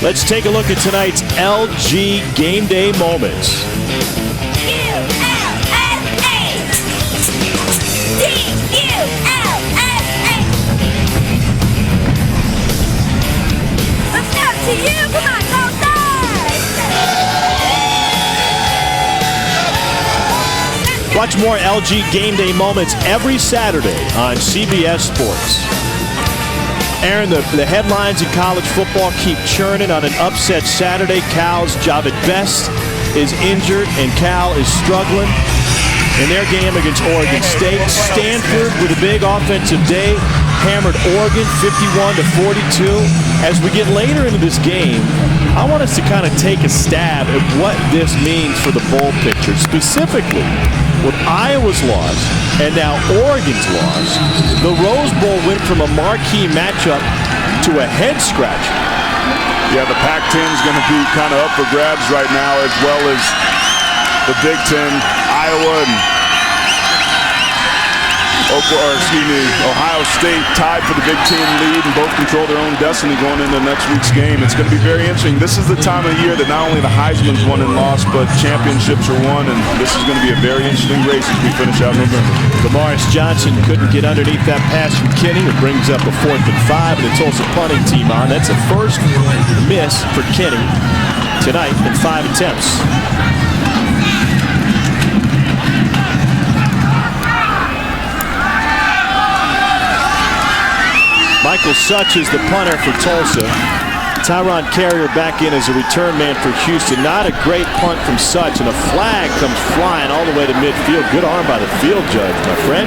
Let's take a look at tonight's LG Game Day moments. Watch more LG Game Day moments every Saturday on CBS Sports. Aaron, the headlines in college football keep churning on an upset Saturday. Cal's Javid Best is injured, and Cal is struggling in their game against Oregon State. Stanford with a big offensive day hammered Oregon 51-42. As we get later into this game, I want us to kind of take a stab at what this means for the bowl picture. Specifically, with Iowa's loss and now Oregon's loss, the Rose Bowl went from a marquee matchup to a head-scratcher. Yeah, the Pac-10 is going to be kind of up for grabs right now, as well as the Big Ten. Iowa and Ohio State tied for the Big Ten lead and both control their own destiny going into next week's game. It's going to be very interesting. This is the time of the year that not only the Heisman's won and lost, but championships are won, and this is going to be a very interesting race as we finish out November. Damaris Johnson couldn't get underneath that pass from Kenny. It brings up a 4th and 5, and the Tulsa punting team on. That's a first miss for Kenny tonight in 5 attempts. Michael Such is the punter for Tulsa. Tyron Carrier back in as a return man for Houston. Not a great punt from Such, and a flag comes flying all the way to midfield. Good arm by the field judge, my friend.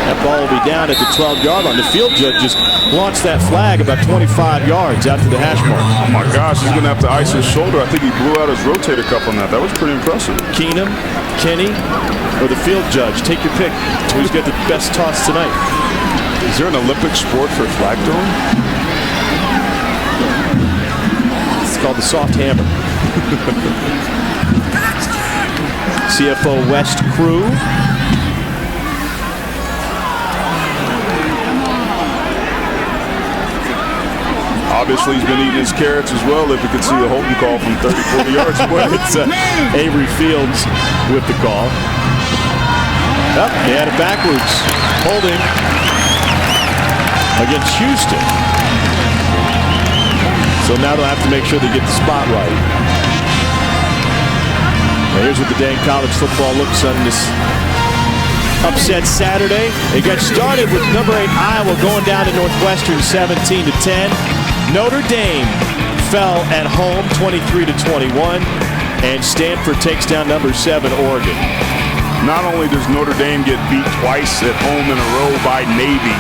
That ball will be down at the 12-yard line. The field judge just launched that flag about 25 yards out to the hash mark. Oh my gosh, he's going to have to ice his shoulder. I think he blew out his rotator cuff on that. That was pretty impressive. Keenum, Kenny, or the field judge. Take your pick. Who's got the best toss tonight? Is there an Olympic sport for flag throwing? It's called the soft hammer. CFO West crew. Obviously, he's been eating his carrots as well. If you could see a holding call from 30, 40 yards away. It's Avery Fields with the call. Up, they had it backwards. Holding against Houston. So now they'll have to make sure they get the spot right. Now here's what the day in college football looks on this upset Saturday. It got started with number 8 Iowa going down to Northwestern 17-10. Notre Dame fell at home 23-21, and Stanford takes down number 7 Oregon. Not only does Notre Dame get beat twice at home in a row by Navy,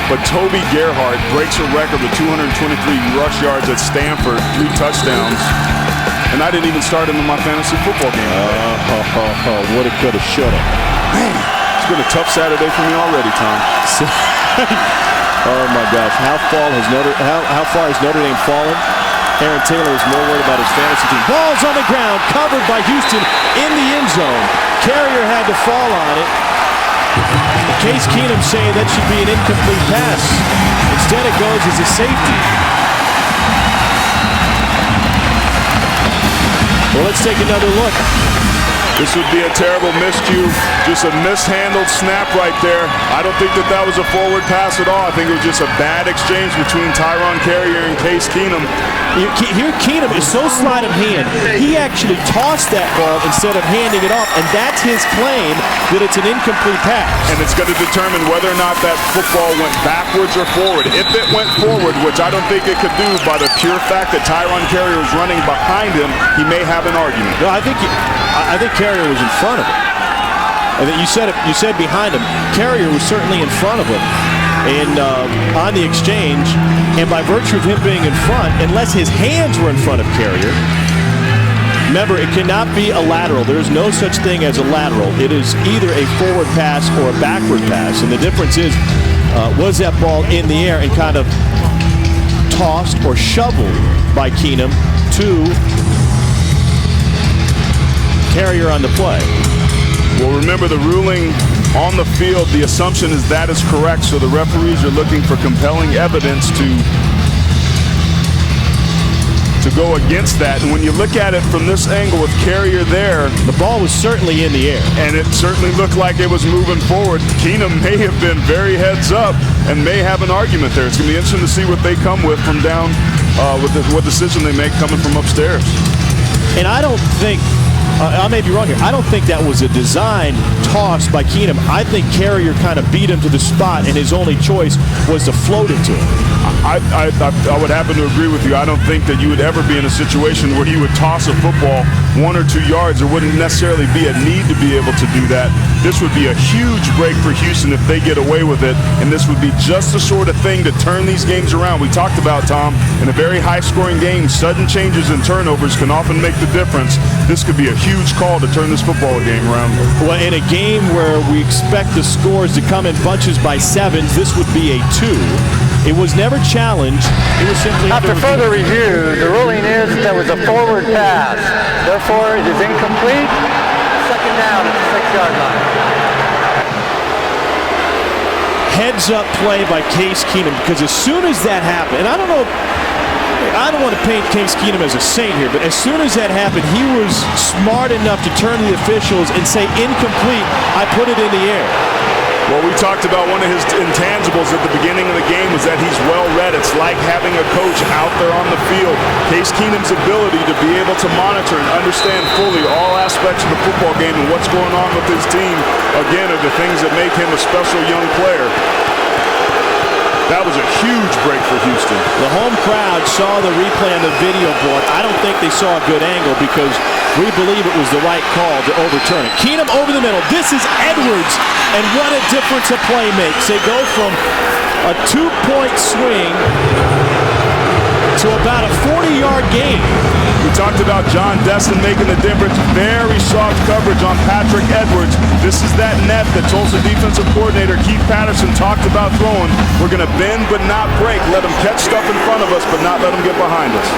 but Toby Gerhart breaks a record with 223 rush yards at Stanford, 3 touchdowns. And I didn't even start him in my fantasy football game. Woulda, coulda, shoulda. Man, it's been a tough Saturday for me already, Tom. Oh my gosh, how far has Notre Dame fallen? Aaron Taylor is more worried about his fantasy team. Ball's on the ground, covered by Houston in the end zone. Carrier had to fall on it. Case Keenum saying that should be an incomplete pass. Instead it goes as a safety. Well, let's take another look. This would be a terrible miscue. Just a mishandled snap right there. I don't think that was a forward pass at all. I think it was just a bad exchange between Tyron Carrier and Case Keenum. Here Keenum is so sleight of hand. He actually tossed that ball instead of handing it off, and that's his claim that it's an incomplete pass. And it's going to determine whether or not that football went backwards or forward. If it went forward, which I don't think it could do by the pure fact that Tyron Carrier was running behind him, he may have an argument. No, I think Carrier was in front of him. I think you said behind him. Carrier was certainly in front of him on the exchange, and by virtue of him being in front, unless his hands were in front of Carrier, remember, it cannot be a lateral. There is no such thing as a lateral. It is either a forward pass or a backward pass, and the difference is, was that ball in the air and kind of tossed or shoveled by Keenum to Carrier on the play? Well, remember the ruling on the field, the assumption is that is correct, so the referees are looking for compelling evidence to to go against that. And when you look at it from this angle with Carrier there, the ball was certainly in the air. And it certainly looked like it was moving forward. Keenum may have been very heads up and may have an argument there. It's going to be interesting to see what they come with from down, what decision they make coming from upstairs. And I don't think, I may be wrong here, I don't think that was a design toss by Keenum. I think Carrier kind of beat him to the spot, and his only choice was to float it to him. I would happen to agree with you. I don't think that you would ever be in a situation where you would toss a football 1 or 2 yards. There wouldn't necessarily be a need to be able to do that. This would be a huge break for Houston if they get away with it, and this would be just the sort of thing to turn these games around. We talked about, Tom, in a very high-scoring game, sudden changes and turnovers can often make the difference. This could be a huge call to turn this football game around. Well, in a game where we expect the scores to come in bunches by 7s, this would be a 2. It was never challenged. It was simply after further review, the ruling is that was a forward pass. Therefore, it is incomplete. Second down at the 6-yard line. Heads-up play by Case Keenum, because as soon as that happened, and I don't want to paint Case Keenum as a saint here, but as soon as that happened, he was smart enough to turn to the officials and say, incomplete, I put it in the air. Well, we talked about one of his intangibles at the beginning of the game was that he's well-read. It's like having a coach out there on the field. Case Keenum's ability to be able to monitor and understand fully all aspects of the football game and what's going on with his team, again, are the things that make him a special young player. That was a huge break for Houston. The home crowd saw the replay on the video board. I don't think they saw a good angle because we believe it was the right call to overturn it. Keenum over the middle. This is Edwards, and what a difference a play makes. They go from a 2-point swing to about a 40-yard gain. We talked about John Destin making the difference. Very soft coverage on Patrick Edwards. This is that net that Tulsa defensive coordinator Keith Patterson talked about throwing. We're going to bend but not break. Let them catch stuff in front of us, but not let them get behind us.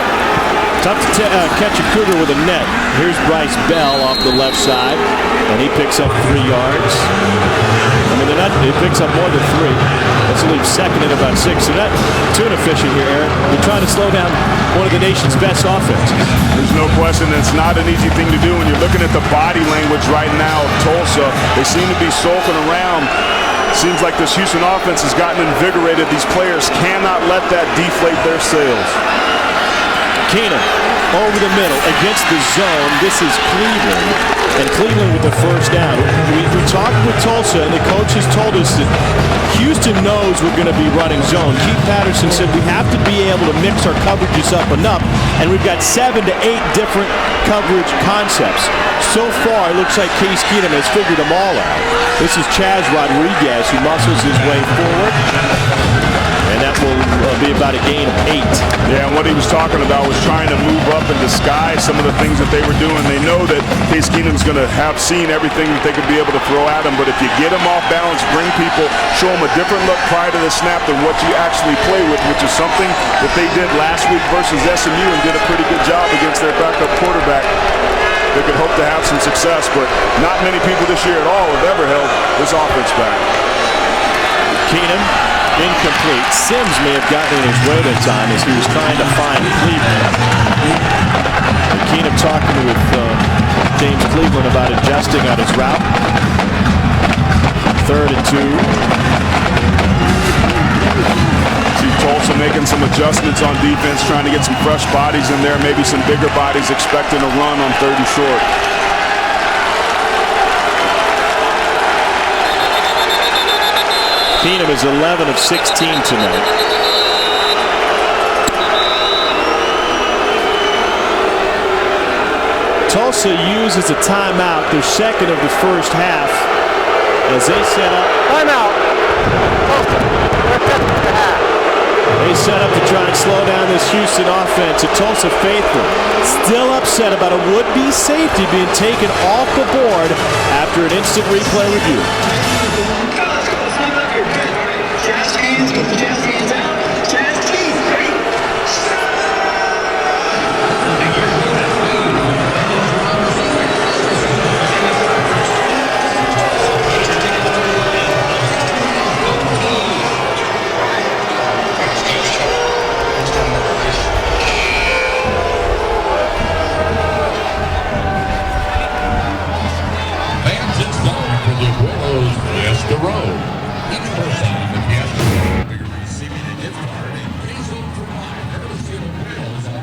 Tough to catch a Cougar with a net. Here's Bryce Bell off the left side, and he picks up 3 yards. I mean, he picks up more than 3. Let's leave second at about 6. So that tuna fishing here, Aaron. You're trying to slow down one of the nation's best offenses. There's no question it's not an easy thing to do when you're looking at the body language right now of Tulsa. They seem to be sulking around. Seems like this Houston offense has gotten invigorated. These players cannot let that deflate their sails. Keenum over the middle against the zone. This is Cleveland, and Cleveland with the first down. We talked with Tulsa, and the coaches told us that Houston knows we're going to be running zone. Keith Patterson said we have to be able to mix our coverages up enough, and we've got 7 to 8 different coverage concepts. So far, it looks like Case Keenum has figured them all out. This is Chaz Rodriguez, who muscles his way forward. And that will be about a gain of 8. Yeah, and what he was talking about was trying to move up and disguise some of the things that they were doing. They know that Case Keenum's going to have seen everything that they could be able to throw at him, but if you get him off balance, bring people, show him a different look prior to the snap than what you actually play with, which is something that they did last week versus SMU and did a pretty good job against their backup quarterback. They could hope to have some success, but not many people this year at all have ever held this offense back. Keenum, incomplete. Sims may have gotten in his way that time as he was trying to find Cleveland. And Keenum talking with James Cleveland about adjusting on his route. 3rd and 2. See Tulsa making some adjustments on defense, trying to get some fresh bodies in there, maybe some bigger bodies expecting a run on 3rd and short. Keenum is 11 of 16 tonight. Tulsa uses a timeout, their second of the first half, as they set up. Timeout. Tulsa. They set up to try and slow down this Houston offense. A Tulsa faithful still upset about a would-be safety being taken off the board after an instant replay review. goes Fiesta Road. Even more signing the Fiesta Road. Bigger receiving a gift card and Hazel Provide. Courtesy of Wheels on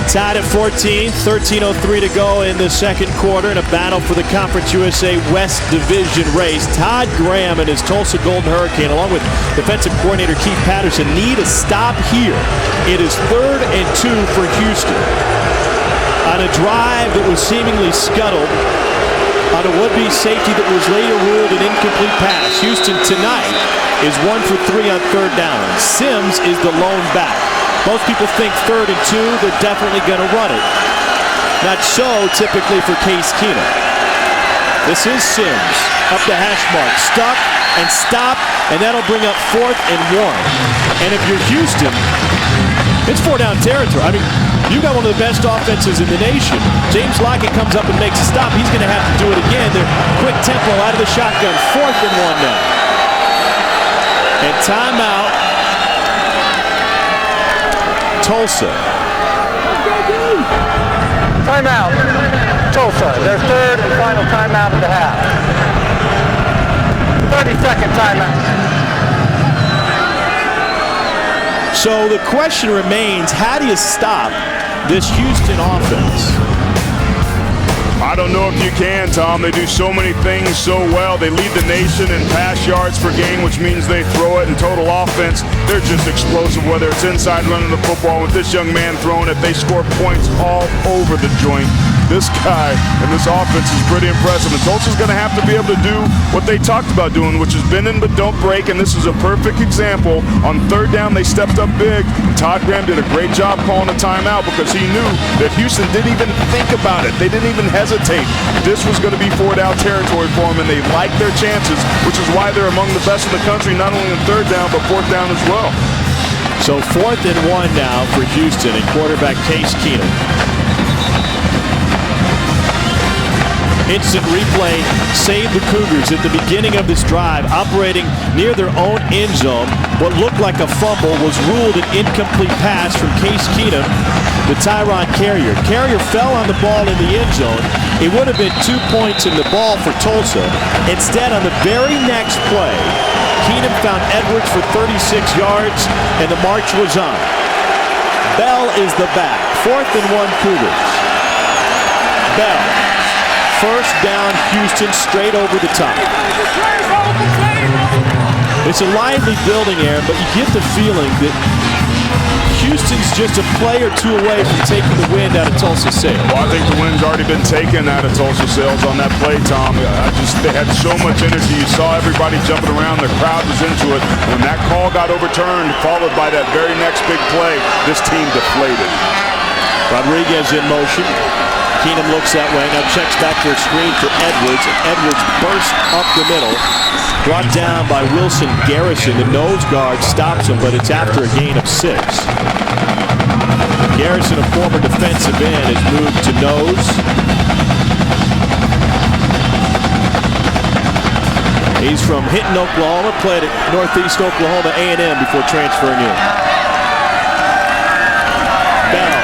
Tied at 14, 13:03 to go in the second quarter in a battle for the Conference USA West Division race. Todd Graham and his Tulsa Golden Hurricane, along with defensive coordinator Keith Patterson, need a stop here. It is 3rd and 2 for Houston. On a drive that was seemingly scuttled on a would-be safety that was later ruled an incomplete pass. Houston tonight is 1 for 3 on 3rd down. Sims is the lone back. Most people think 3rd and 2, they're definitely going to run it. Not so typically for Case Keenum. This is Sims, up the hash mark, stuck and stopped, and that'll bring up 4th and 1. And if you're Houston, it's 4-down territory. I mean, you've got one of the best offenses in the nation. James Lockett comes up and makes a stop. He's going to have to do it again. They're quick tempo out of the shotgun, 4th and 1 now. And timeout. Tulsa. Timeout. Tulsa, their 3rd and final timeout of the half. 30-second timeout. So the question remains, how do you stop this Houston offense? I don't know if you can, Tom. They do so many things so well. They lead the nation in pass yards per game, which means they throw it. In total offense, they're just explosive, whether it's inside running the football. With this young man throwing it, they score points all over the joint. This guy and this offense is pretty impressive. And Tulsa's going to have to be able to do what they talked about doing, which is bend in but don't break. And this is a perfect example. On 3rd down, they stepped up big. Todd Graham did a great job calling a timeout because he knew that Houston didn't even think about it. They didn't even hesitate. This was going to be 4-down territory for them, and they like their chances, which is why they're among the best in the country, not only in 3rd down, but 4th down as well. So 4th and 1 now for Houston and quarterback Case Keenum. Instant replay saved the Cougars at the beginning of this drive, operating near their own end zone. What looked like a fumble was ruled an incomplete pass from Case Keenum to Tyron Carrier. Carrier fell on the ball in the end zone. It would have been 2 points in the ball for Tulsa. Instead, on the very next play, Keenum found Edwards for 36 yards, and the march was on. Bell is the back. 4th and 1 Cougars. Bell. 1st down, Houston, straight over the top. It's a lively building, Aaron, but you get the feeling that Houston's just a play or two away from taking the wind out of Tulsa Sales. Well, I think the wind's already been taken out of Tulsa Sales on that play, Tom. They had so much energy. You saw everybody jumping around. The crowd was into it. When that call got overturned, followed by that very next big play, this team deflated. Rodriguez in motion. Keenum looks that way, now checks back for a screen for Edwards. Edwards bursts up the middle, brought down by Wilson Garrison. The nose guard stops him, but it's after a gain of 6. Garrison, a former defensive end, has moved to nose. He's from Hinton, Oklahoma, played at Northeast Oklahoma A&M before transferring in. Bell.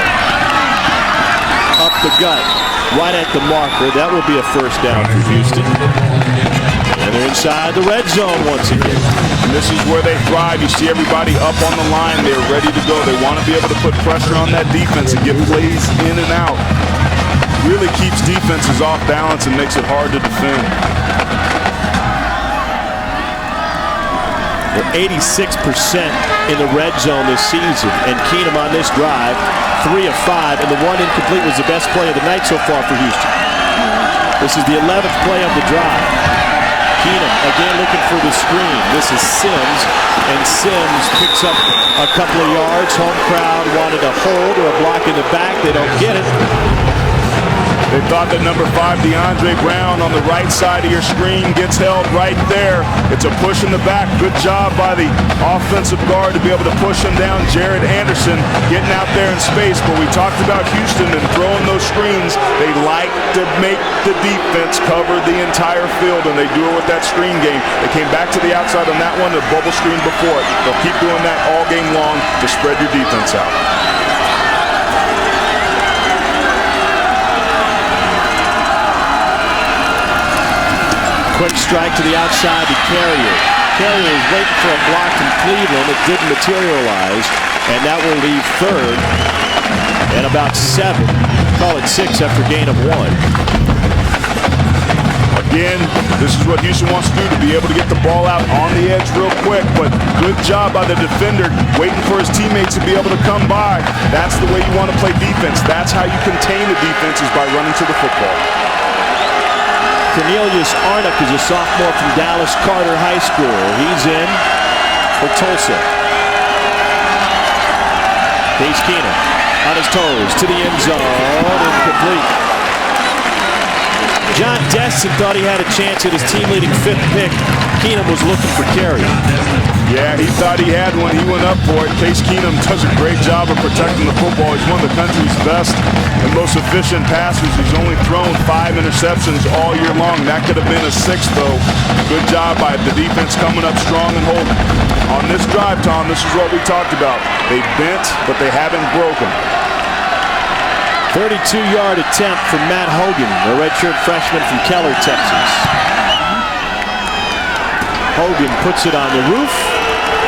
Up the gut, right at the marker. That will be a 1st down for Houston. And they're inside the red zone once again. And this is where they thrive. You see everybody up on the line. They're ready to go. They want to be able to put pressure on that defense and get plays in and out. Really keeps defenses off balance and makes it hard to defend. They're 86% in the red zone this season. And Keenum on this drive, 3 of 5. And the one incomplete was the best play of the night so far for Houston. This is the 11th play of the drive. Keenum again looking for the screen. This is Sims. And Sims picks up a couple of yards. Home crowd wanted a hold or a block in the back. They don't get it. They thought that number 5, DeAndre Brown, on the right side of your screen gets held right there. It's a push in the back. Good job by the offensive guard to be able to push him down. Jared Anderson getting out there in space. But we talked about Houston and throwing those screens. They like to make the defense cover the entire field, and they do it with that screen game. They came back to the outside on that one, the bubble screen before it. They'll keep doing that all game long to spread your defense out. Quick strike to the outside to Carrier. Carrier is waiting for a block from Cleveland. It didn't materialize, and that will leave third and about 7. Call it 6 after gain of 1. Again, this is what Houston wants to do, to be able to get the ball out on the edge real quick. But good job by the defender, waiting for his teammates to be able to come by. That's the way you want to play defense. That's how you contain the defense, is by running to the football. Cornelius Arnock is a sophomore from Dallas Carter High School. He's in for Tulsa. Case Keenum on his toes to the end zone. Incomplete. John Destin thought he had a chance at his team-leading 5th pick. Keenum was looking for Carrier. Yeah, he thought he had one. He went up for it. Case Keenum does a great job of protecting the football. He's one of the country's best and most efficient passers. He's only thrown 5 interceptions all year long. That could have been a 6th, though. Good job by the defense coming up strong and holding. On this drive, Tom, this is what we talked about. They bent, but they haven't broken. 32-yard attempt from Matt Hogan, the redshirt freshman from Keller, Texas. Hogan puts it on the roof.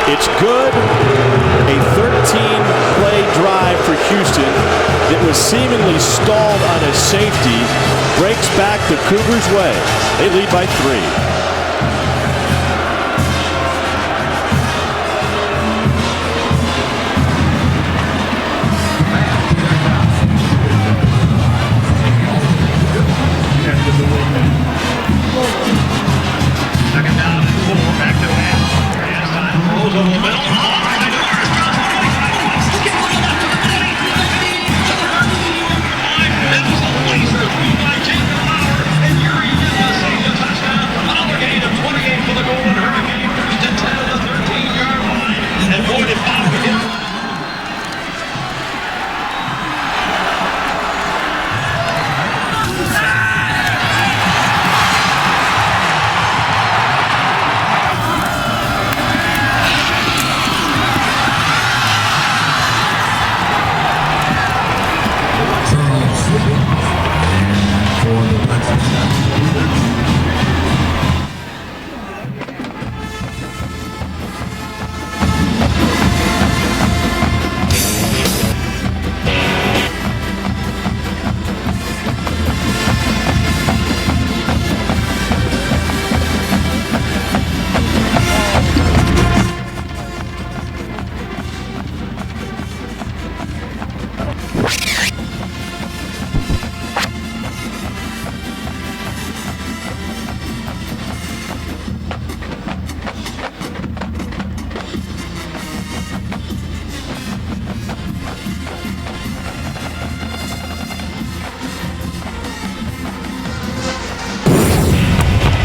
It's good. A 13-play drive for Houston that was seemingly stalled on a safety. Breaks back the Cougars' way. They lead by 3.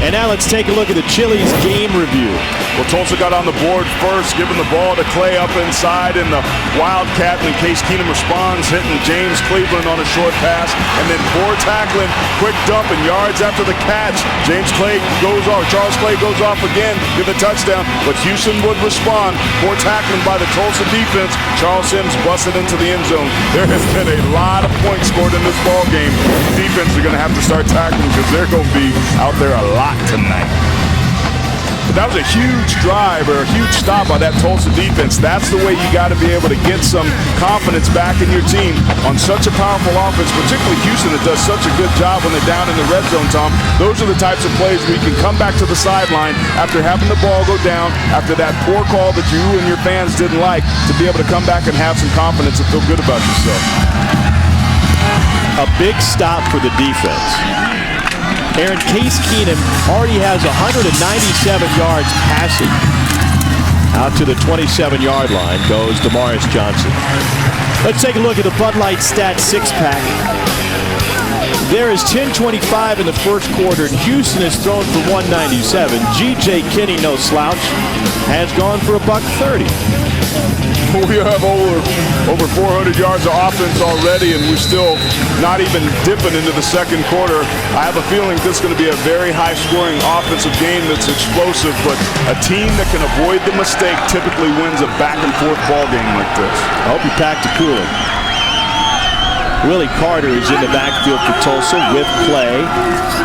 And now let's take a look at the Chili's game review. Well, Tulsa got on the board first, giving the ball to Clay up inside, and the Wildcat, in case Keenum responds, hitting James Cleveland on a short pass, and then poor tackling, quick dump, and yards after the catch. Charles Clay goes off again, give the touchdown, but Houston would respond. Poor tackling by the Tulsa defense. Charles Sims busted into the end zone. There has been a lot of points scored in this ball game. Defense are going to have to start tackling because they're going to be out there a lot tonight. But that was a huge drive or a huge stop by that Tulsa defense. That's the way you got to be able to get some confidence back in your team on such a powerful offense, particularly Houston that does such a good job when they're down in the red zone, Tom. Those are the types of plays where you can come back to the sideline after having the ball go down, after that poor call that you and your fans didn't like, to be able to come back and have some confidence and feel good about yourself. A big stop for the defense. Aaron, Case Keenum already has 197 yards passing. Out to the 27-yard line goes Demaryius Johnson. Let's take a look at the Bud Light Stat six-pack. There is 10:25 in the first quarter, and Houston has thrown for 197. G.J. Kinney, no slouch, has gone for $130. We have over 400 yards of offense already, and we're still not even dipping into the second quarter. I have a feeling this is going to be a very high-scoring offensive game that's explosive, but a team that can avoid the mistake typically wins a back-and-forth ball game like this. I hope you packed a cooler. Willie Carter is in the backfield for Tulsa with play.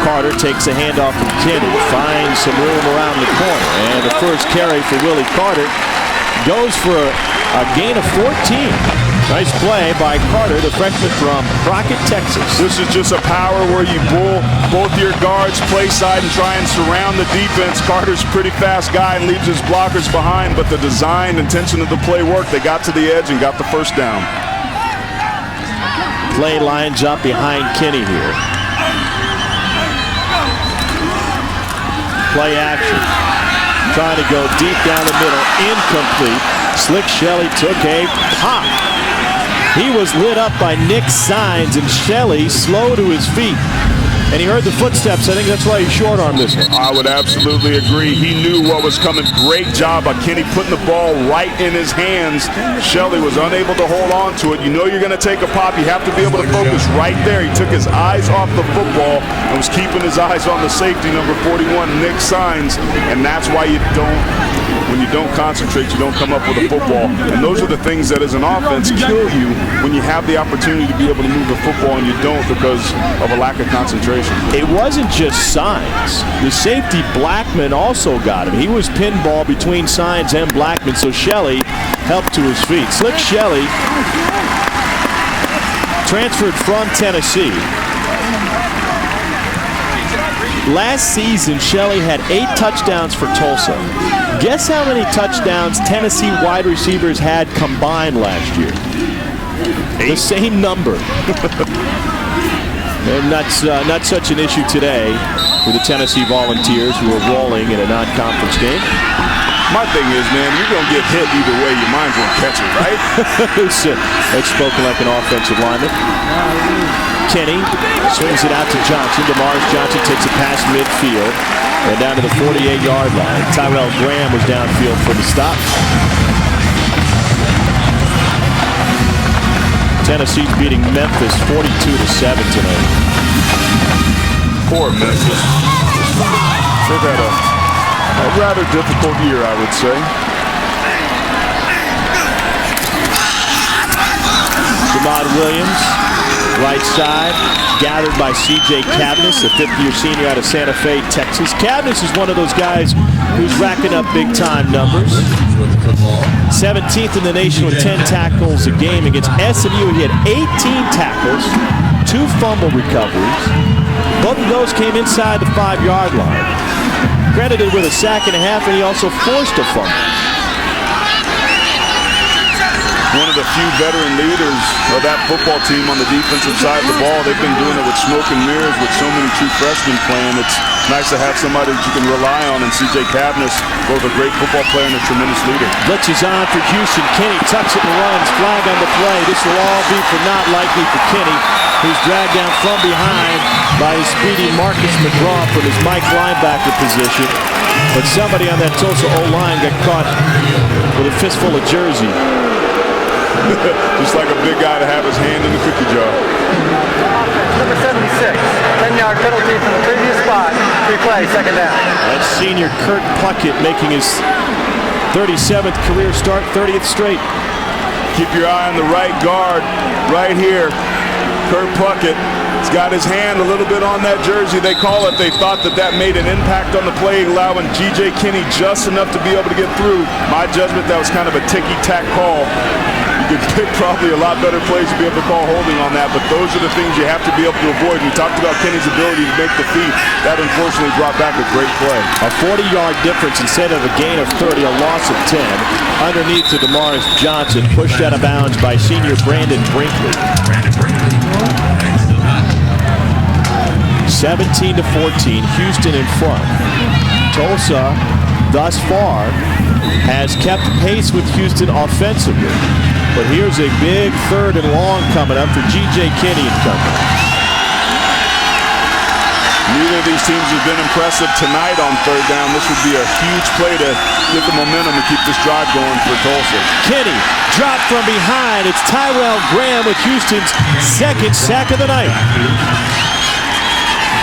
Carter takes a handoff from Kinney, finds some room around the corner, and the first carry for Willie Carter goes for a gain of 14. Nice play by Carter, the freshman from Puckett, Texas. This is just a power where you pull both your guards play side and try and surround the defense. Carter's a pretty fast guy and leaves his blockers behind, but the design, intention of the play worked. They got to the edge and got the first down. Play lines up behind Kinney here. Play action. Trying to go deep down the middle. Incomplete. Slick Shelley took a pop. He was lit up by Nick Sines, and Shelley slow to his feet. And he heard the footsteps. I think that's why he short-armed this one. I would absolutely agree. He knew what was coming. Great job by Kinney putting the ball right in his hands. Shelley was unable to hold on to it. You know you're going to take a pop. You have to be able to focus right there. He took his eyes off the football and was keeping his eyes on the safety, number 41, Nick Sines. And that's why when you don't concentrate, you don't come up with a football. And those are the things that as an offense kill you when you have the opportunity to be able to move the football and you don't because of a lack of concentration. It wasn't just Sines. The safety Blackman also got him. He was pinball between Sines and Blackman, so Shelley helped to his feet. Slick Shelley transferred from Tennessee. Last season, Shelley had 8 touchdowns for Tulsa. Guess how many touchdowns Tennessee wide receivers had combined last year? 8. The same number. And that's not such an issue today for the Tennessee Volunteers, who are rolling in a non-conference game. My thing is, man, you're going to get hit either way. Your mind's going to catch it, right? That's spoken like an offensive lineman. Kinney swings it out to Johnson. Demaryius Johnson takes it past midfield and down to the 48-yard line. Tyrell Graham was downfield for the stop. Tennessee's beating Memphis 42-7 tonight. Poor Memphis. They've had a rather difficult year, I would say. Jamad Williams, right side, gathered by C.J. Cavness, the fifth-year senior out of Santa Fe, Texas. Cavness is one of those guys who's racking up big-time numbers. 17th in the nation with 10 tackles a game against SMU. He had 18 tackles, 2 fumble recoveries. Both of those came inside the 5-yard line. Credited with a sack and a half, and he also forced a fumble. One of the few veteran leaders of that football team on the defensive side of the ball. They've been doing it with smoke and mirrors with so many true freshmen playing. It's nice to have somebody that you can rely on, and C.J. Cavness, both a great football player and a tremendous leader. Blitz is on for Houston. Kenny tucks it and runs. Flag on the play. This will all be for not likely for Kenny, who's dragged down from behind by his speedy Marcus McGraw from his Mike linebacker position. But somebody on that Tulsa O-line got caught with a fistful of jersey. Just like a big guy to have his hand in the cookie jar. Number 76, 10-yard penalty from the previous spot. Replay, second down. That's senior Kurt Puckett making his 37th career start, 30th straight. Keep your eye on the right guard right here. Kurt Puckett He's got his hand a little bit on that jersey. They call it. They thought that made an impact on the play, allowing G.J. Kinney just enough to be able to get through. My judgment, that was kind of a ticky-tack call. You could pick probably a lot better plays to be able to call holding on that, but those are the things you have to be able to avoid. We talked about Kinney's ability to make the feet. That unfortunately brought back a great play. A 40-yard difference instead of a gain of 30, a loss of 10. Underneath to DeMaurice Johnson, pushed out of bounds by senior Brandon Brinkley. 17-14, Houston in front. Tulsa, thus far, has kept pace with Houston offensively. But here's a big 3rd and long coming up for G.J. Kinney and company. Neither of these teams have been impressive tonight on 3rd down. This would be a huge play to get the momentum and keep this drive going for Tulsa. Kinney dropped from behind. It's Tyrell Graham with Houston's 2nd sack of the night.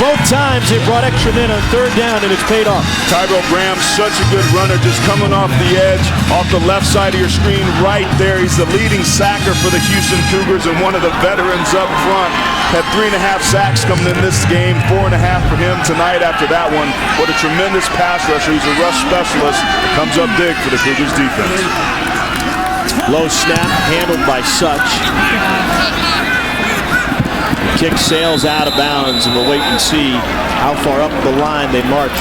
Both times they brought extra men on 3rd down, and it's paid off. Tyrell Graham, such a good runner, just coming off the edge, off the left side of your screen right there. He's the leading sacker for the Houston Cougars and one of the veterans up front. Had 3.5 sacks coming in this game, 4.5 for him tonight after that one. What a tremendous pass rusher. He's a rush specialist. It comes up big for the Cougars defense. Low snap handled by Such. Kick sails out of bounds, and we'll wait and see how far up the line they march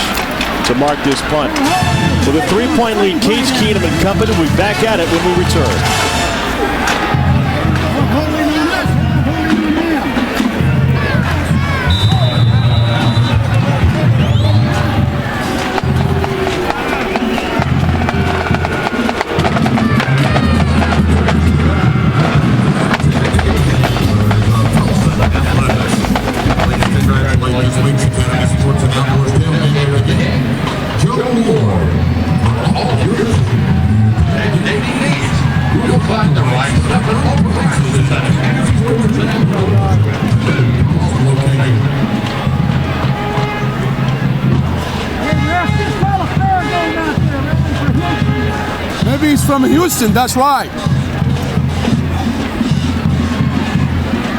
to mark this punt. With a 3-point lead, Case Keenum and company. We'll be back at it when we return. Maybe he's from Houston, that's right.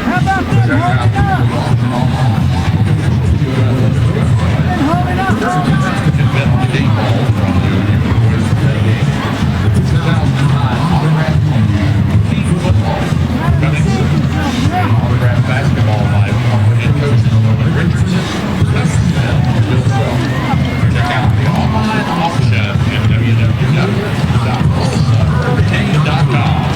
How about them holding Autographed basketball live head coach Richardson. Check out the online auction at www.tulsahurricane.com.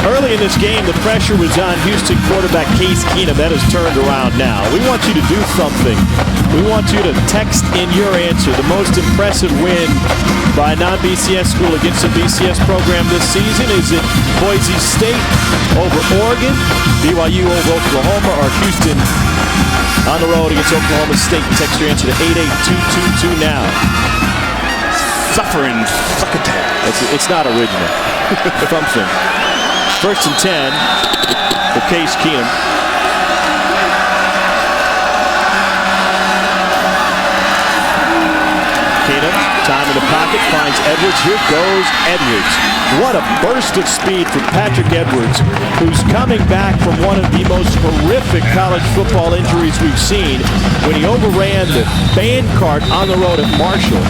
Early in this game, the pressure was on Houston quarterback Case Keenum. That has turned around now. We want you to do something. We want you to text in your answer. The most impressive win by a non-BCS school against a BCS program this season. Is it Boise State over Oregon, BYU over Oklahoma, or Houston on the road against Oklahoma State? Text your answer to 88222 now. Suffering succotash. It's not original. Something. 1st and 10 for Case Keenum. Keenum, time in the pocket, finds Edwards. Here goes Edwards. What a burst of speed from Patrick Edwards, who's coming back from one of the most horrific college football injuries we've seen when he overran the band cart on the road at Marshall.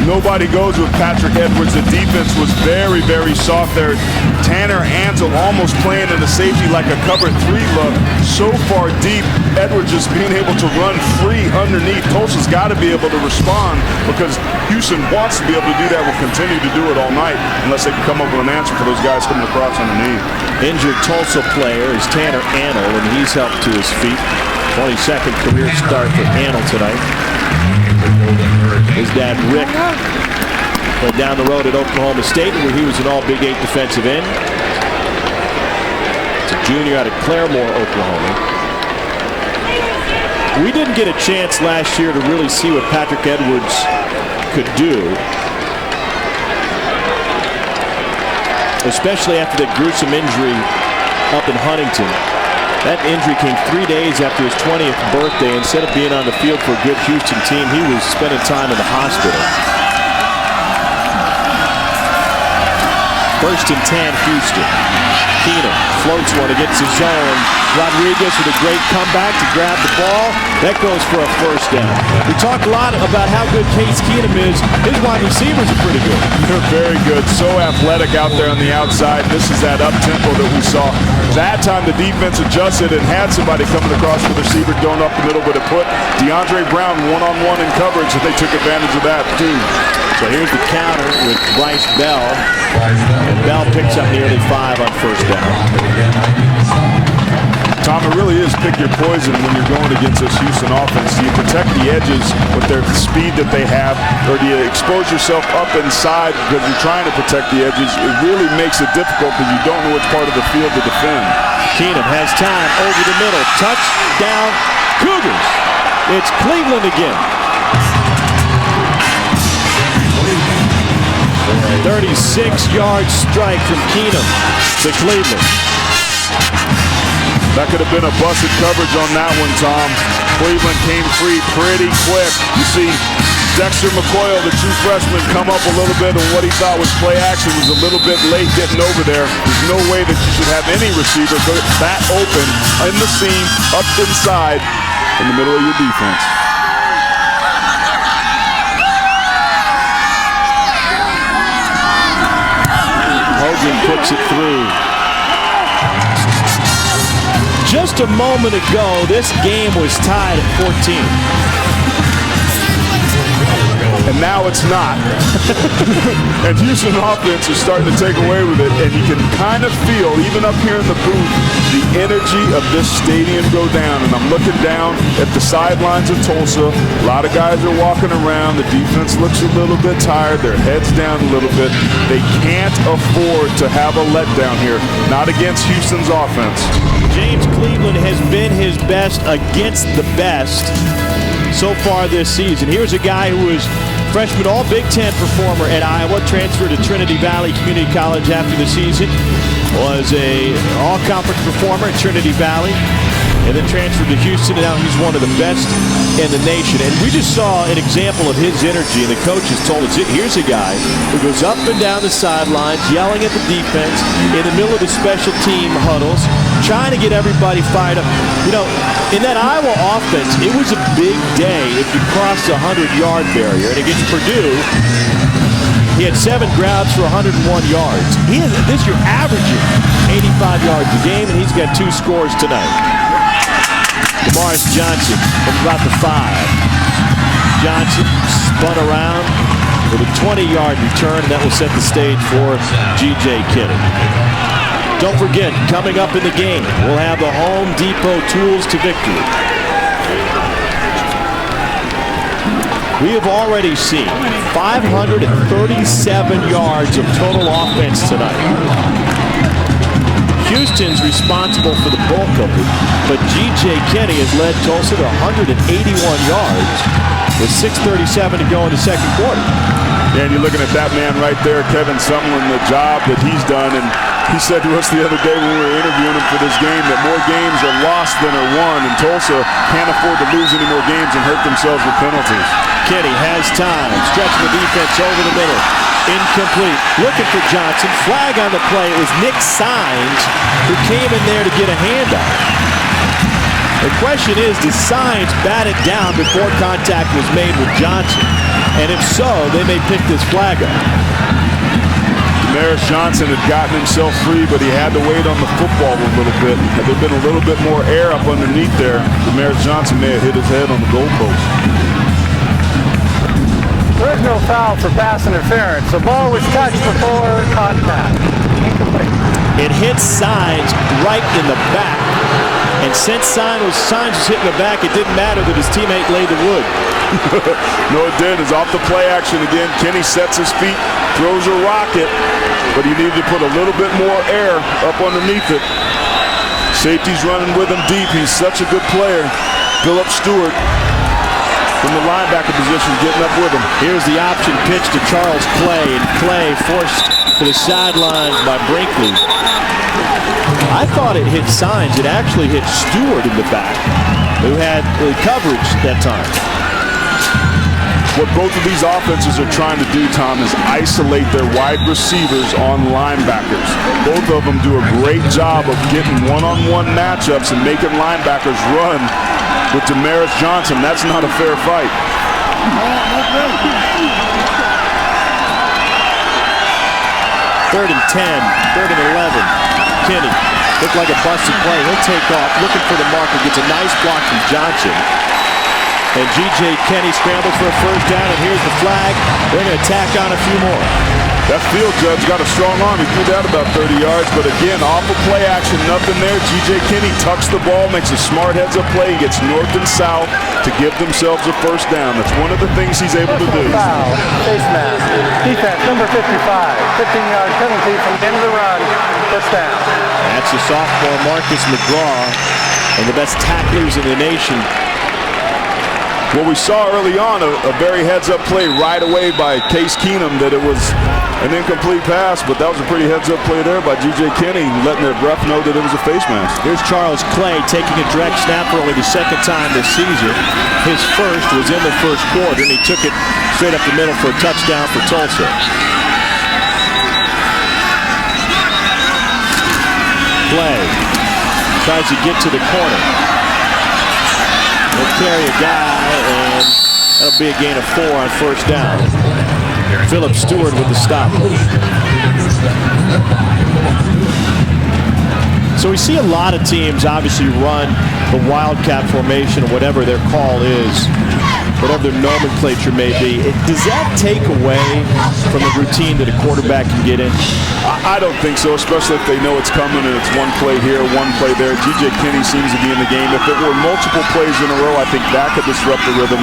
Nobody goes with Patrick Edwards. The defense was very, very soft there. Tanner Ansel almost playing in the safety like a cover 3 look. So far deep, Edwards just being able to run free underneath. Tulsa's got to be able to respond because Houston wants to be able to do that. Will continue to do it all night unless they can come up with an answer for those guys coming across underneath. Injured Tulsa player is Tanner Annell, and he's helped to his feet. 22nd career start for Annell tonight. His dad, Rick, went down the road at Oklahoma State, where he was an all-Big 8 defensive end. It's a junior out of Claremore, Oklahoma. We didn't get a chance last year to really see what Patrick Edwards could do, especially after that gruesome injury up in Huntington. That injury came 3 days after his 20th birthday. Instead of being on the field for a good Houston team, he was spending time in the hospital. 1st and 10, Houston. Keenum floats one against his zone. Rodriguez with a great comeback to grab the ball. That goes for a 1st down. We talked a lot about how good Case Keenum is. His wide receivers are pretty good. They're very good. So athletic out there on the outside. This is that up-tempo that we saw. That time the defense adjusted and had somebody coming across with the receiver going up the middle, but it put DeAndre Brown one-on-one in coverage, and they took advantage of that too. So here's the counter with Bryce Bell. And Bell picks up nearly 5 on 1st down. Tom, it really is pick your poison when you're going against this Houston offense. Do you protect the edges with their speed that they have, or do you expose yourself up inside because you're trying to protect the edges? It really makes it difficult because you don't know which part of the field to defend. Keenum has time over the middle. Touchdown, Cougars. It's Cleveland again. 36-yard strike from Keenum to Cleveland. That could have been a busted coverage on that one, Tom. Cleveland came free pretty quick. You see Dexter McCoy, the true freshman, come up a little bit, and what he thought was play action was a little bit late getting over there. There's no way that you should have any receiver that open in the seam, up inside, in the middle of your defense. Hogan puts it through. Just a moment ago, this game was tied at 14. And now it's not. And Houston offense is starting to take away with it, and you can kind of feel, even up here in the booth, the energy of this stadium go down. And I'm looking down at the sidelines of Tulsa. A lot of guys are walking around. The defense looks a little bit tired. Their heads down a little bit. They can't afford to have a letdown here. Not against Houston's offense. James Cleveland has been his best against the best so far this season. Here's a guy who was freshman All Big Ten performer at Iowa, transferred to Trinity Valley Community College after the season, was a all-conference performer at Trinity Valley, and then transferred to Houston, and now he's one of the best in the nation. And we just saw an example of his energy, and the coaches told us, here's a guy who goes up and down the sidelines, yelling at the defense, in the middle of the special team huddles, trying to get everybody fired up. You know, in that Iowa offense, it was a big day if you crossed the 100-yard barrier. And against Purdue, he had 7 grabs for 101 yards. This year averaging 85 yards a game, and he's got 2 scores tonight. Morris Johnson from about the 5. Johnson spun around with a 20-yard return, and that will set the stage for G.J. Kinney. Don't forget, coming up in the game, we'll have the Home Depot Tools to Victory. We have already seen 537 yards of total offense tonight. Houston's responsible for the bulk of it, but G.J. Kinney has led Tulsa to 181 yards with 6:37 to go in the second quarter. Yeah, and you're looking at that man right there, Kevin Sumlin, the job that he's done. And he said to us the other day when we were interviewing him for this game that more games are lost than are won, and Tulsa can't afford to lose any more games and hurt themselves with penalties. Kinney has time, stretching the defense over the middle. Incomplete. Looking for Johnson. Flag on the play. It was Nick Saenz who came in there to get a handout. The question is, does Saenz bat it down before contact was made with Johnson? And if so, they may pick this flag up. Damaris Johnson had gotten himself free, but he had to wait on the football a little bit. Had there been a little bit more air up underneath there, Damaris Johnson may have hit his head on the goalpost. There is no foul for pass interference. The ball was touched before contact. Incomplete. It hit Saenz right in the back. And since Saenz was hitting the back, it didn't matter that his teammate laid the wood. No, it did. It's off the play action again. Kenny sets his feet, throws a rocket, but he needed to put a little bit more air up underneath it. Safety's running with him deep. He's such a good player. Phillip Stewart from the linebacker position getting up with him. Here's the option pitch to Charles Clay, and Clay forced to the sidelines by Brinkley. I thought it hit Signs. It actually hit Stewart in the back, who had the coverage that time. What both of these offenses are trying to do, Tom, is isolate their wide receivers on linebackers. Both of them do a great job of getting one-on-one matchups and making linebackers run with Damaris Johnson. That's not a fair fight. Third and 10, third and 11. Kinney looked like a busted play. He'll take off, looking for the marker. Gets a nice block from Johnson. And G.J. Kinney scrambles for a first down, and here's the flag. They're going to tack on a few more. That field judge got a strong arm. He threw that about 30 yards, but again, off of play action, nothing there. G.J. Kinney tucks the ball, makes a smart heads-up play. He gets north and south to give themselves a first down. That's one of the things he's able to do. Foul, face mask, defense, number 55, 15-yard penalty from the end of the run, first down. That's the sophomore Marcus McGraw, one of the best tacklers in the nation. Well, we saw early on a very heads-up play right away by Case Keenum that it was an incomplete pass, but that was a pretty heads-up play there by G.J. Kinney, letting their ref know that it was a face mask. Here's Charles Clay taking a direct snap for only the second time this season. His first was in the first quarter, and he took it straight up the middle for a touchdown for Tulsa. Clay tries to get to the corner. He'll carry a guy, and that'll be a gain of 4 on first down. Philip Stewart with the stop. So we see a lot of teams obviously run the Wildcat formation, or whatever their call is, whatever their nomenclature may be. Does that take away from the routine that a quarterback can get in? I don't think so, especially if they know it's coming and it's one play here, one play there. G.J. Kinney seems to be in the game. If it were multiple plays in a row, I think that could disrupt the rhythm,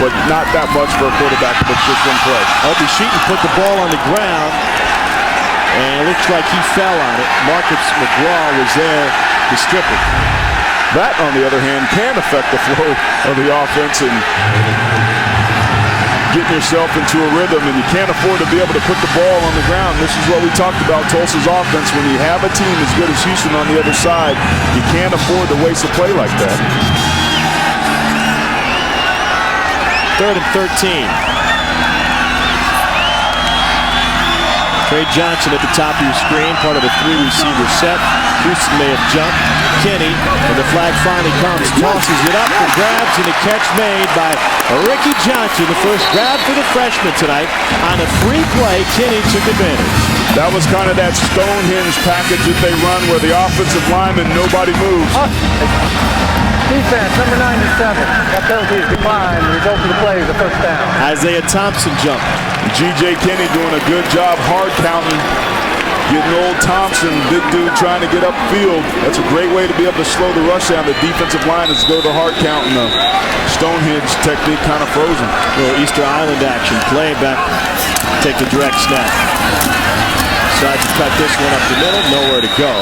but not that much for a quarterback if it's just one play. Opie Sheeton put the ball on the ground, and it looks like he fell on it. Marcus McGraw was there to strip it. That, on the other hand, can affect the flow of the offense and getting yourself into a rhythm, and you can't afford to be able to put the ball on the ground. This is what we talked about Tulsa's offense. When you have a team as good as Houston on the other side, you can't afford to waste a play like that. Third and 13. Trey Johnson at the top of your screen, part of a 3-receiver set. Houston may have jumped. Kinney, and the flag finally comes, tosses it up and grabs, and a catch made by Ricky Johnson. The first grab for the freshman tonight. On a free play, Kinney took advantage. That was kind of that Stonehenge package that they run where the offensive lineman, nobody moves. Defense, number 97. That penalty is declined. The result of the play is a first down. Isaiah Thompson jumped. G.J. Kinney doing a good job hard counting. Getting old Thompson, big dude trying to get upfield. That's a great way to be able to slow the rush down. The defensive line is go to the hard count, and the Stonehenge technique kind of frozen. A little Easter Island action. Play back, take the direct snap. Decides to cut this one up the middle, nowhere to go.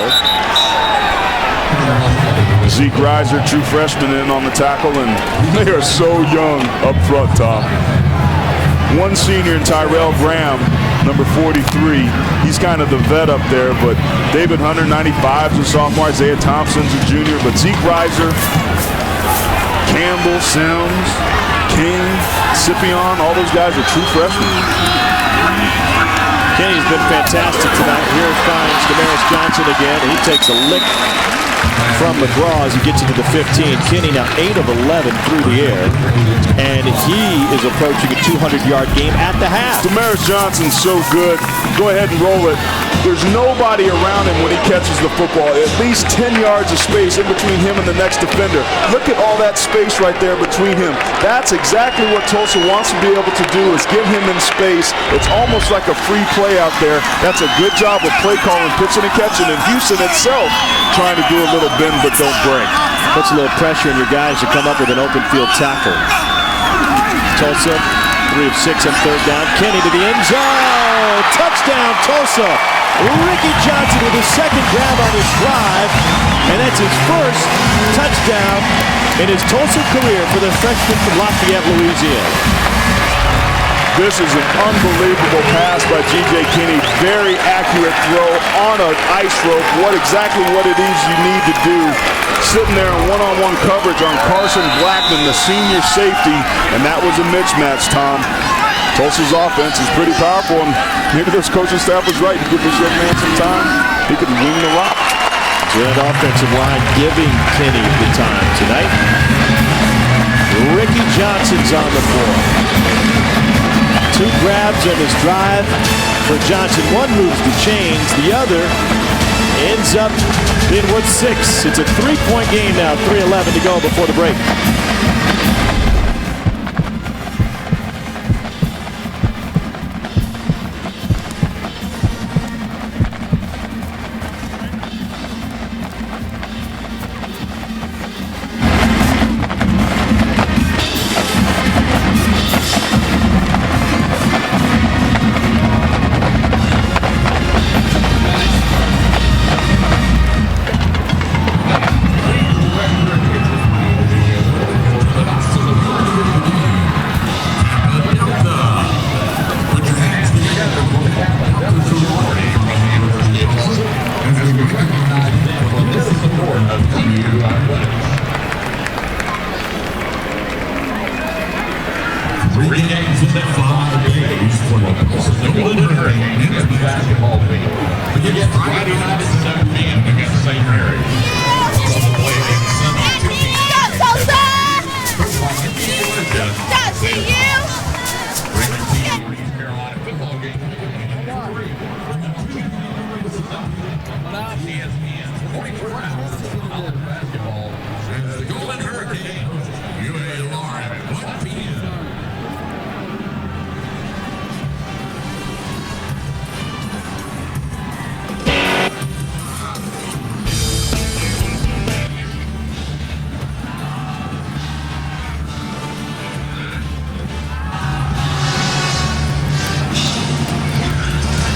Zeke Reiser, true freshman, in on the tackle, and they are so young up front, Tom. One senior in Tyrell Graham, number 43. He's kind of the vet up there, but David Hunter, 95, is a sophomore. Isaiah Thompson's a junior, but Zeke Reiser, Campbell, Sims, King, Scipion, all those guys are true freshmen. Kenny's been fantastic tonight. Here finds Damaris Johnson again, and he takes a lick from McGraw as he gets into the 15. Kinney now 8 of 11 through the air, and he is approaching a 200-yard game at the half. Damaris Johnson's so good. Go ahead and roll it. There's nobody around him when he catches the football. At least 10 yards of space in between him and the next defender. Look at all that space right there between him. That's exactly what Tulsa wants to be able to do, is give him in space. It's almost like a free play out there. That's a good job of play calling, pitching and catching. And Houston itself trying to do a little bend but don't break. Puts a little pressure on your guys to come up with an open field tackle. Tulsa, 3 of 6 on third down. Kinney to the end zone. Touchdown, Tulsa. Ricky Johnson with his second grab on this drive, and that's his first touchdown in his Tulsa career for the freshman from Lafayette, Louisiana. This is an unbelievable pass by G.J. Kinney. Very accurate throw on an ice rope. Exactly what it is you need to do. Sitting there in one-on-one coverage on Carson Blackman, the senior safety, and that was a mismatch, Tom. Tulsa's offense is pretty powerful, and maybe this coaching staff was right to give this young man some time. He could wing the rock. Good offensive line giving Kinney the time tonight. Ricky Johnson's on the floor. 2 grabs on his drive for Johnson. One moves the chains. The other ends up in what's 6. It's a 3-point game now. 3:11 to go before the break.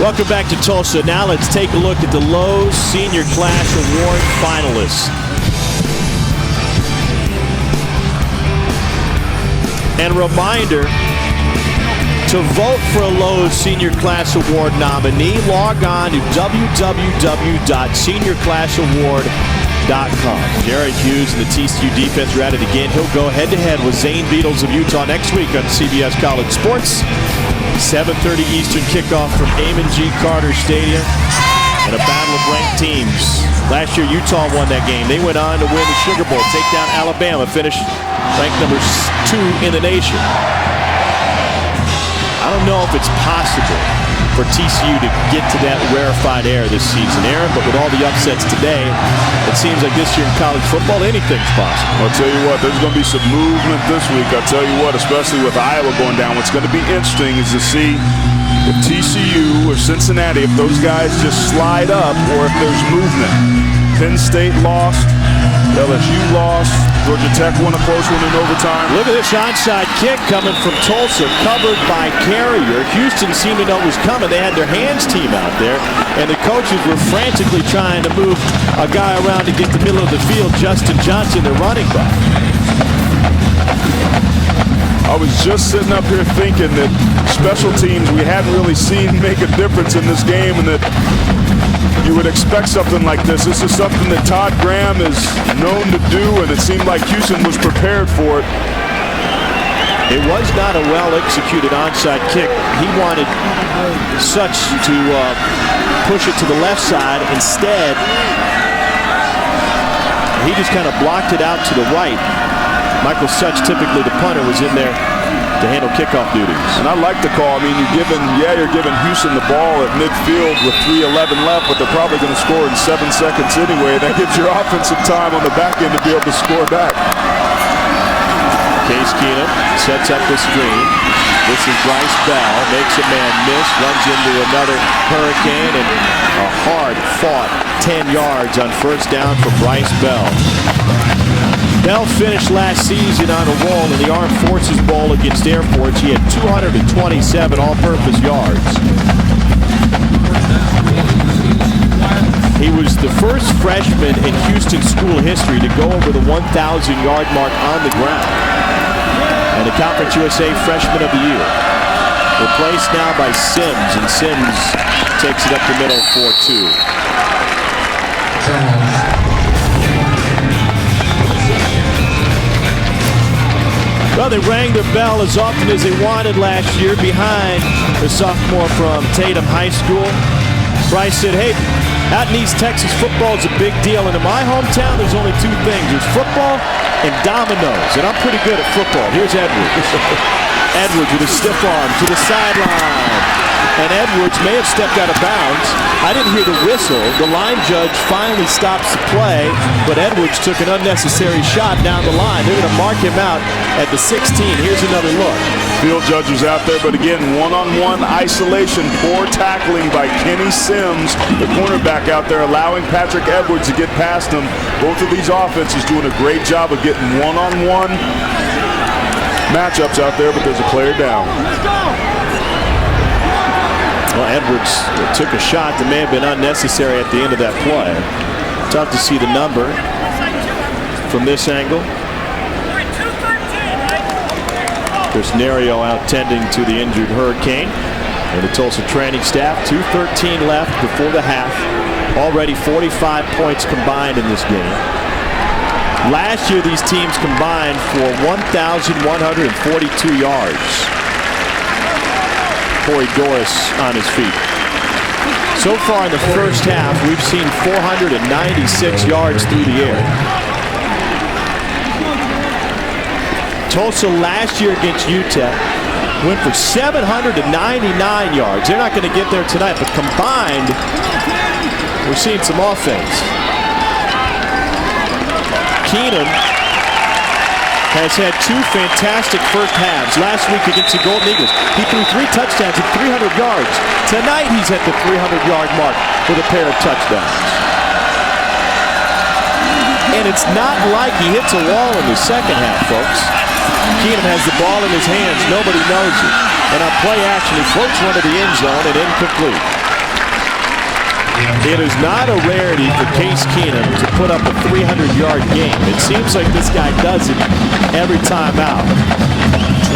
Welcome back to Tulsa. Now let's take a look at the Lowe's Senior Class Award finalists. And a reminder, to vote for a Lowe's Senior Class Award nominee, log on to www.seniorclassaward.com. Jared Hughes and the TCU defense are at it again. He'll go head-to-head with Zane Beadles of Utah next week on CBS College Sports. 7:30 Eastern kickoff from Amon G. Carter Stadium, and a battle of ranked teams. Last year, Utah won that game. They went on to win the Sugar Bowl, take down Alabama, finish ranked number 2 in the nation. I don't know if it's possible for TCU to get to that rarefied air this season, Aaron, but with all the upsets today, it seems like this year in college football, anything's possible. I'll tell you what, there's going to be some movement this week. I'll tell you what, especially with Iowa going down, what's going to be interesting is to see if TCU or Cincinnati, if those guys just slide up or if there's movement. Penn State lost, LSU lost, Georgia Tech won a close one in overtime. Look at this onside kick coming from Tulsa, covered by Carrier. Houston seemed to know it was coming. They had their hands team out there, and the coaches were frantically trying to move a guy around to get the middle of the field. Justin Johnson, the running back. I was just sitting up here thinking that special teams we hadn't really seen make a difference in this game, and that you would expect something like this. This is something that Todd Graham is known to do, and it seemed like Houston was prepared for it. It was not a well-executed onside kick. He wanted Such to push it to the left side. Instead, he just kind of blocked it out to the right. Michael Such, typically the punter, was in there to handle kickoff duties. And I like the call. I mean, you're giving Houston the ball at midfield with 3:11 left, but they're probably going to score in 7 seconds anyway. That gives your offensive time on the back end to be able to score back. Case Keenum sets up the screen. This is Bryce Bell, makes a man miss, runs into another hurricane, and a hard-fought 10 yards on first down for Bryce Bell. Bell finished last season on a roll in the Armed Forces Bowl against Air Force. He had 227 all-purpose yards. He was the first freshman in Houston school history to go over the 1,000-yard mark on the ground, and the Conference USA Freshman of the Year. Replaced now by Sims, and Sims takes it up the middle for 2. Well, they rang the bell as often as they wanted last year behind the sophomore from Tatum High School. Bryce said, hey, out in East Texas, football is a big deal. And in my hometown, there's only 2 things. There's football and dominoes. And I'm pretty good at football. Here's Edwards. Edwards with a stiff arm to the sideline. And Edwards may have stepped out of bounds. I didn't hear the whistle. The line judge finally stops the play, but Edwards took an unnecessary shot down the line. They're going to mark him out at the 16. Here's another look. Field judge was out there, but again, one-on-one isolation, poor tackling by Kenny Sims, the cornerback out there, allowing Patrick Edwards to get past him. Both of these offenses doing a great job of getting one-on-one matchups out there, but there's a player down. Well, Edwards took a shot that may have been unnecessary at the end of that play. Tough to see the number from this angle. Chris Nerio out tending to the injured Hurricane. And the Tulsa training staff, 2:13 left before the half. Already 45 points combined in this game. Last year, these teams combined for 1,142 yards. Corey Doris on his feet. So far in the first half, we've seen 496 yards through the air. Tulsa last year against UTEP went for 799 yards. They're not going to get there tonight, but combined, we're seeing some offense. Keenan has had 2 fantastic first halves. Last week against the Golden Eagles, he threw 3 touchdowns at 300 yards. Tonight he's at the 300-yard mark with a pair of touchdowns. And it's not like he hits a wall in the second half, folks. Keenan has the ball in his hands. Nobody knows it. And on play action, he floats one to the end zone and incomplete. It is not a rarity for Case Keenum to put up a 300-yard game. It seems like this guy does it every time out.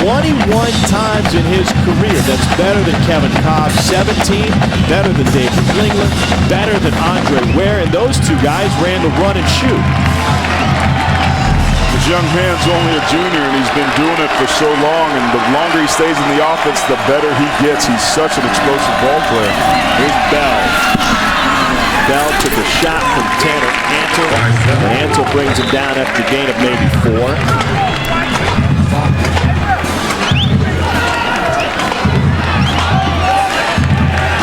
21 times in his career. That's better than Kevin Cobb. 17, better than David Lingland, better than Andre Ware. And those 2 guys ran the run and shoot. This young man's only a junior, and he's been doing it for so long. And the longer he stays in the offense, the better he gets. He's such an explosive ball player. Here's Bell. Bell took a shot from Tanner Antle, and Antle brings him down after a gain of maybe 4.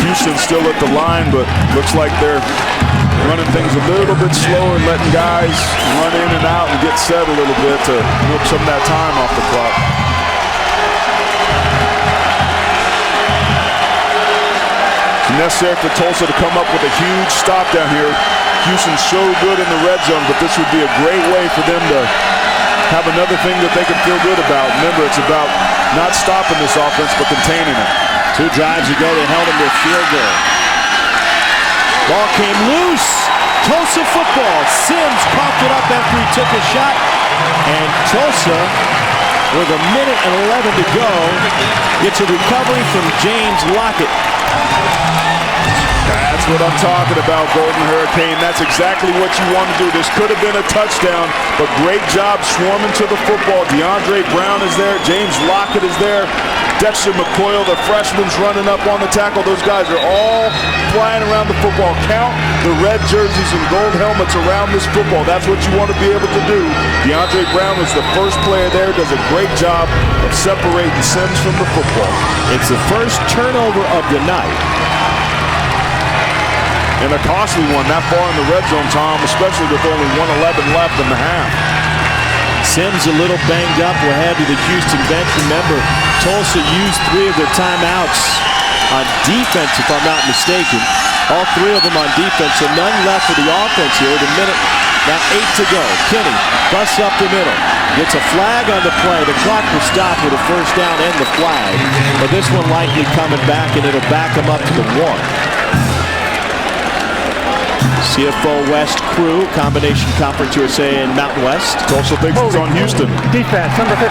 Houston still at the line, but looks like they're running things a little bit slower, letting guys run in and out and get set a little bit to milk some of that time off the clock. Necessary for Tulsa to come up with a huge stop down here. Houston's so good in the red zone, but this would be a great way for them to have another thing that they can feel good about. Remember, it's about not stopping this offense, but containing it. 2 drives ago, they held him to a field goal. Ball came loose. Tulsa football. Sims popped it up after he took a shot. And Tulsa, with a minute and 11 to go, gets a recovery from James Lockett. That's what I'm talking about, Golden Hurricane. That's exactly what you want to do. This could have been a touchdown, but great job swarming to the football. DeAndre Brown is there. James Lockett is there. Dexter McCoyle, the freshman's running up on the tackle. Those guys are all flying around the football. Count the red jerseys and gold helmets around this football. That's what you want to be able to do. DeAndre Brown was the first player there. Does a great job of separating Sims from the football. It's the first turnover of the night. And a costly one that far in the red zone, Tom, especially with only 1:11 left in the half. Sims a little banged up. We'll head to the Houston bench. Remember, Tulsa used 3 of their timeouts on defense, if I'm not mistaken. All 3 of them on defense, so none left for the offense here. The minute, now 8 to go. Kinney busts up the middle. Gets a flag on the play. The clock will stop with a first down and the flag. But this one likely coming back, and it'll back them up to the 1. CFO West crew, combination Conference USA and Mountain West. Tulsa thinks it's on Houston. Defense, number 55,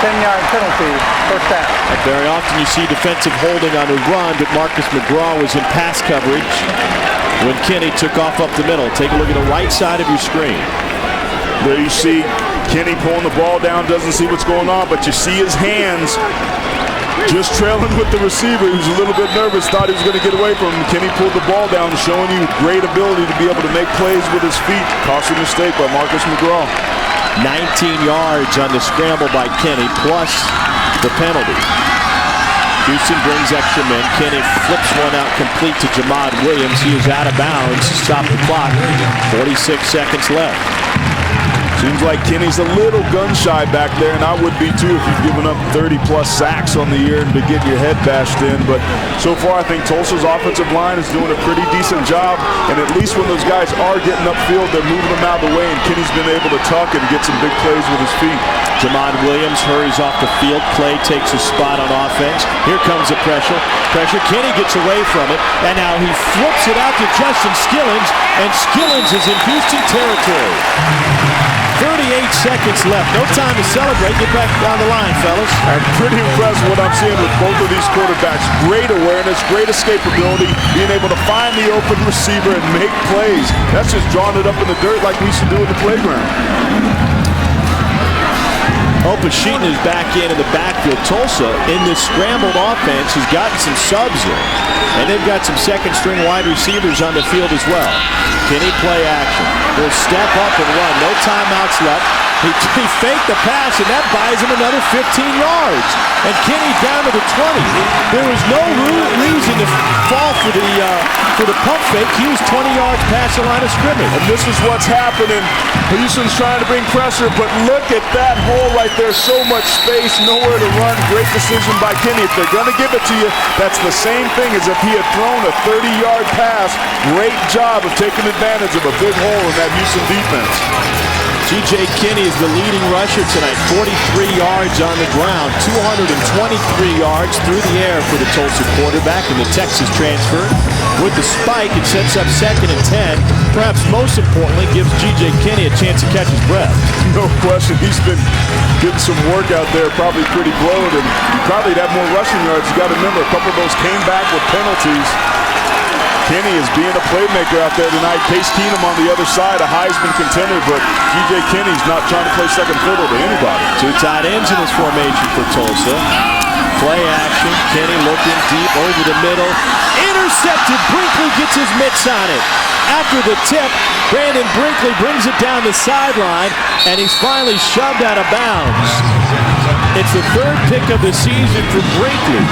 10-yard penalty, first down. Very often you see defensive holding on a run, but Marcus McGraw was in pass coverage when Kenny took off up the middle. Take a look at the right side of your screen. There you see Kenny pulling the ball down, doesn't see what's going on, but you see his hands just trailing with the receiver. He was a little bit nervous, thought he was going to get away from him. Kenny pulled the ball down, showing you great ability to be able to make plays with his feet. Costly mistake by Marcus McGraw. 19 yards on the scramble by Kenny, plus the penalty. Houston brings extra men. Kenny flips one out complete to Jamad Williams. He is out of bounds. Stop the clock. 46 seconds left. Seems like Kenny's a little gun-shy back there, and I would be too if you've given up 30-plus sacks on the year and to get your head bashed in. But so far, I think Tulsa's offensive line is doing a pretty decent job, and at least when those guys are getting upfield, they're moving them out of the way, and Kenny's been able to tuck and get some big plays with his feet. Jamad Williams hurries off the field. Clay takes a spot on offense. Here comes the pressure. Kenny gets away from it, and now he flips it out to Justin Skillins, and Skillins is in Houston territory. 38 seconds left. No time to celebrate. Get back down the line, fellas. I'm pretty impressed with what I'm seeing with both of these quarterbacks. Great awareness, great escapability, being able to find the open receiver and make plays. That's just drawing it up in the dirt like we used to do in the playground. Opashitin is back in the backfield. Tulsa, in this scrambled offense, has gotten some subs in. And they've got some second-string wide receivers on the field as well. Kenny play action. He'll step up and run. No timeouts left. He faked the pass, and that buys him another 15 yards. And Kenny down to the 20. There was no reason to fall for the pump fake. He was 20 yards past the line of scrimmage. And this is what's happening. Houston's trying to bring pressure, but look at that hole right there. So much space, nowhere to run. Great decision by Kenny. If they're going to give it to you, that's the same thing as if he had thrown a 30-yard pass. Great job of taking advantage of a big hole in that Houston defense. G.J. Kenny is the leading rusher tonight. 43 yards on the ground, 223 yards through the air for the Tulsa quarterback in the Texas transfer. With the spike, it sets up 2nd and 10. Perhaps most importantly, gives G.J. Kenny a chance to catch his breath. No question. He's been getting some work out there, probably pretty bloated, and he probably had more rushing yards. You got to remember, a couple of those came back with penalties. Kenny is being a playmaker out there tonight. Case Keenum on the other side, a Heisman contender, but G.J. Kenny's not trying to play second fiddle to anybody. Two tight ends in this formation for Tulsa. Play action. Kenny looking deep over the middle. Intercepted. Brinkley gets his mitts on it. After the tip, Brandon Brinkley brings it down the sideline, and he's finally shoved out of bounds. It's the 3rd pick of the season for Brinkley.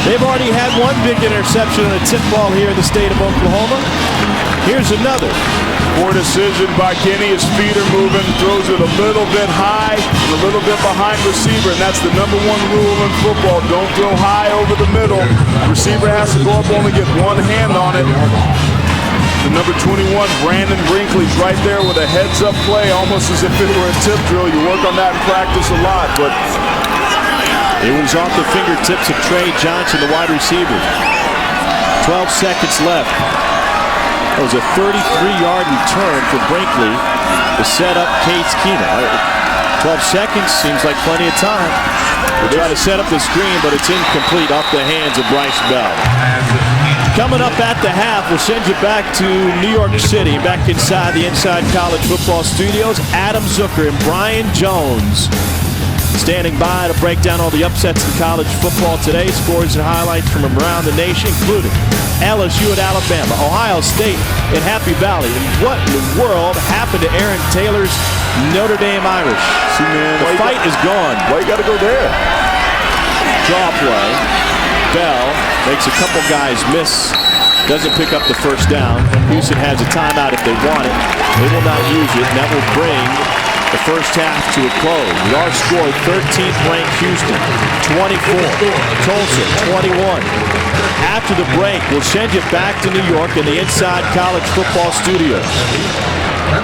They've already had one big interception on a tip ball here in the state of Oklahoma. Here's another. Poor decision by Kenny. His feet are moving, throws it a little bit high, and a little bit behind receiver, and that's the #1 rule in football. Don't throw high over the middle. Receiver has to go up, only get one hand on it. The number 21, Brandon Brinkley's right there with a heads-up play, almost as if it were a tip drill. You work on that in practice a lot, but it was off the fingertips of Trey Johnson, the wide receiver. 12 seconds left. It was a 33-yard return for Brinkley to set up Case Keenum. 12 seconds seems like plenty of time. We'll try to set up the screen, but it's incomplete off the hands of Bryce Bell. Coming up at the half, we'll send you back to New York City, back inside the Inside College Football Studios. Adam Zucker and Brian Jones standing by to break down all the upsets in college football today. Scores and highlights from around the nation, including LSU at Alabama, Ohio State at Happy Valley. And what in the world happened to Aaron Taylor's Notre Dame Irish? See, man, the fight is gone. Why you got to go there? Draw play. Bell makes a couple guys miss. Doesn't pick up the first down. Houston has a timeout if they want it. They will not use it, and that will bring the first half to a close. With our score, 13th ranked Houston, 24. Tulsa, 21. After the break, we'll send you back to New York in the Inside College Football Studios.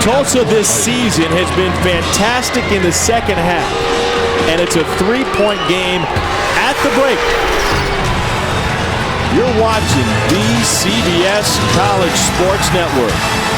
Tulsa this season has been fantastic in the second half, and it's a 3-point game at the break. You're watching the CBS College Sports Network.